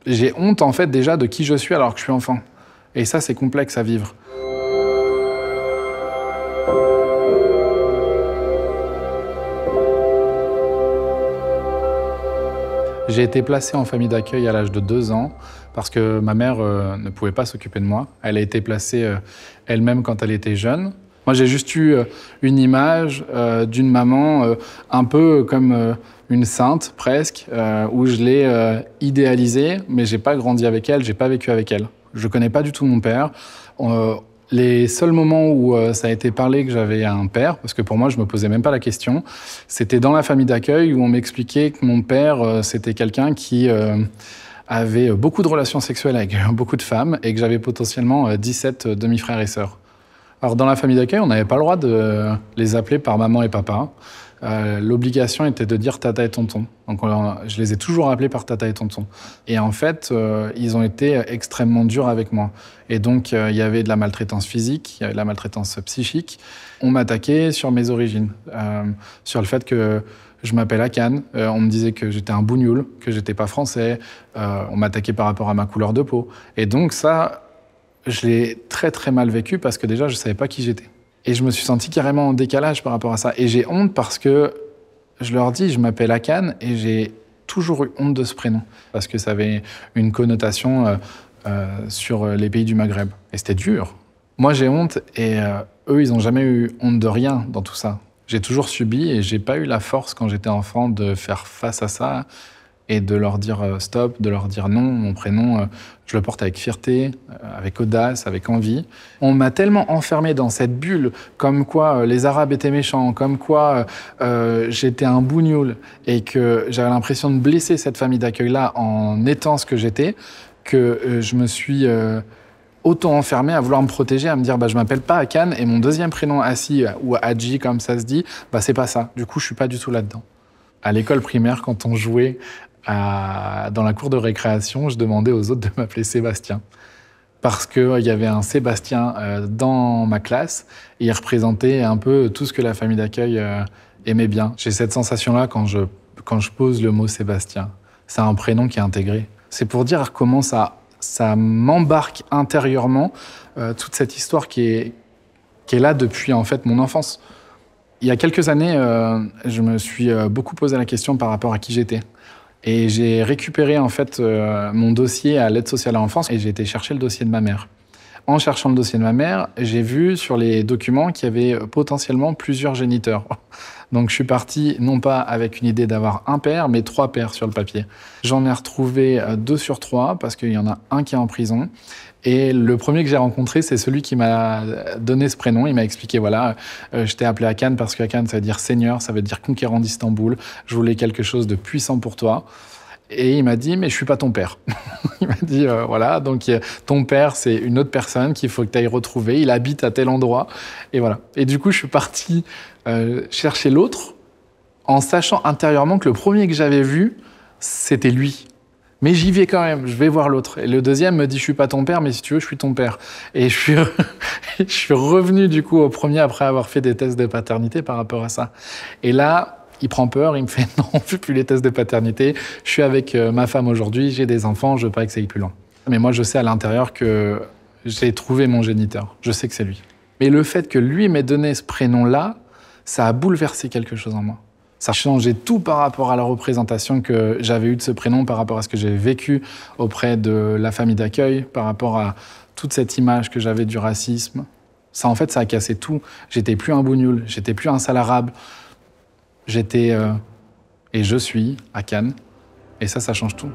J'ai honte, en fait, déjà de qui je suis alors que je suis enfant. Et ça, c'est complexe à vivre. J'ai été placé en famille d'accueil à l'âge de 2 ans parce que ma mère ne pouvait pas s'occuper de moi. Elle a été placée elle-même quand elle était jeune. Moi, j'ai juste eu une image d'une maman un peu comme une sainte, presque, où je l'ai idéalisée, mais j'ai pas grandi avec elle, j'ai pas vécu avec elle. Je connais pas du tout mon père. Les seuls moments où ça a été parlé que j'avais un père, parce que pour moi, je me posais même pas la question, c'était dans la famille d'accueil où on m'expliquait que mon père, c'était quelqu'un qui avait beaucoup de relations sexuelles avec beaucoup de femmes et que j'avais potentiellement 17 demi-frères et sœurs. Alors, dans la famille d'accueil, on n'avait pas le droit de les appeler par maman et papa. L'obligation était de dire tata et tonton. Donc, je les ai toujours appelés par tata et tonton. Et en fait, ils ont été extrêmement durs avec moi. Et donc, il y avait de la maltraitance physique, il y avait de la maltraitance psychique. On m'attaquait sur mes origines, sur le fait que je m'appelle Akan. On me disait que j'étais un bougnoul, que j'étais pas français. On m'attaquait par rapport à ma couleur de peau. Et donc, ça, je l'ai très très mal vécu parce que déjà, je savais pas qui j'étais. Et je me suis senti carrément en décalage par rapport à ça. Et j'ai honte parce que je leur dis, je m'appelle Akan et j'ai toujours eu honte de ce prénom. Parce que ça avait une connotation sur les pays du Maghreb. Et c'était dur. Moi, j'ai honte et eux, ils n'ont jamais eu honte de rien dans tout ça. J'ai toujours subi et j'ai pas eu la force quand j'étais enfant de faire face à ça et de leur dire stop, de leur dire non. Mon prénom, je le porte avec fierté, avec audace, avec envie. On m'a tellement enfermé dans cette bulle, comme quoi les Arabes étaient méchants, comme quoi j'étais un bougnoul et que j'avais l'impression de blesser cette famille d'accueil-là en étant ce que j'étais, que je me suis auto-enfermé à vouloir me protéger, à me dire je m'appelle pas Akan et mon deuxième prénom Assi ou Hadji comme ça se dit, c'est pas ça. Du coup, je suis pas du tout là-dedans. À l'école primaire, quand on jouait dans la cour de récréation, je demandais aux autres de m'appeler Sébastien. Parce qu'il y avait un Sébastien dans ma classe et il représentait un peu tout ce que la famille d'accueil aimait bien. J'ai cette sensation-là quand je pose le mot Sébastien. C'est un prénom qui est intégré. C'est pour dire comment ça m'embarque intérieurement toute cette histoire qui est là depuis en fait mon enfance. Il y a quelques années, je me suis beaucoup posé la question par rapport à qui j'étais. Et j'ai récupéré en fait mon dossier à l'aide sociale à l'enfance et j'ai été chercher le dossier de ma mère. En cherchant le dossier de ma mère, j'ai vu sur les documents qu'il y avait potentiellement plusieurs géniteurs. Donc je suis parti non pas avec une idée d'avoir un père, mais 3 pères sur le papier. J'en ai retrouvé 2 sur 3 parce qu'il y en a un qui est en prison. Et le premier que j'ai rencontré, c'est celui qui m'a donné ce prénom. Il m'a expliqué, voilà, je t'ai appelé Akan parce que Akan, ça veut dire Seigneur, ça veut dire conquérant d'Istanbul. Je voulais quelque chose de puissant pour toi. Et il m'a dit, mais je suis pas ton père. Il m'a dit, voilà, donc ton père, c'est une autre personne qu'il faut que tu ailles retrouver. Il habite à tel endroit. Et voilà. Et du coup, je suis parti chercher l'autre en sachant intérieurement que le premier que j'avais vu, c'était lui. Mais j'y vais quand même, je vais voir l'autre. Et le deuxième me dit, je suis pas ton père, mais si tu veux, je suis ton père. Et je suis revenu du coup au premier après avoir fait des tests de paternité par rapport à ça. Et là, il prend peur, il me fait, non, on fait plus les tests de paternité. Je suis avec ma femme aujourd'hui, j'ai des enfants, je veux pas que ça aille plus loin. Mais moi, je sais à l'intérieur que j'ai trouvé mon géniteur. Je sais que c'est lui. Mais le fait que lui m'ait donné ce prénom-là, ça a bouleversé quelque chose en moi. Ça a changé tout par rapport à la représentation que j'avais eue de ce prénom, par rapport à ce que j'avais vécu auprès de la famille d'accueil, par rapport à toute cette image que j'avais du racisme. Ça, en fait, ça a cassé tout. J'étais plus un bougnoul, j'étais plus un sale arabe. J'étais, et je suis, Akan. Et ça change tout.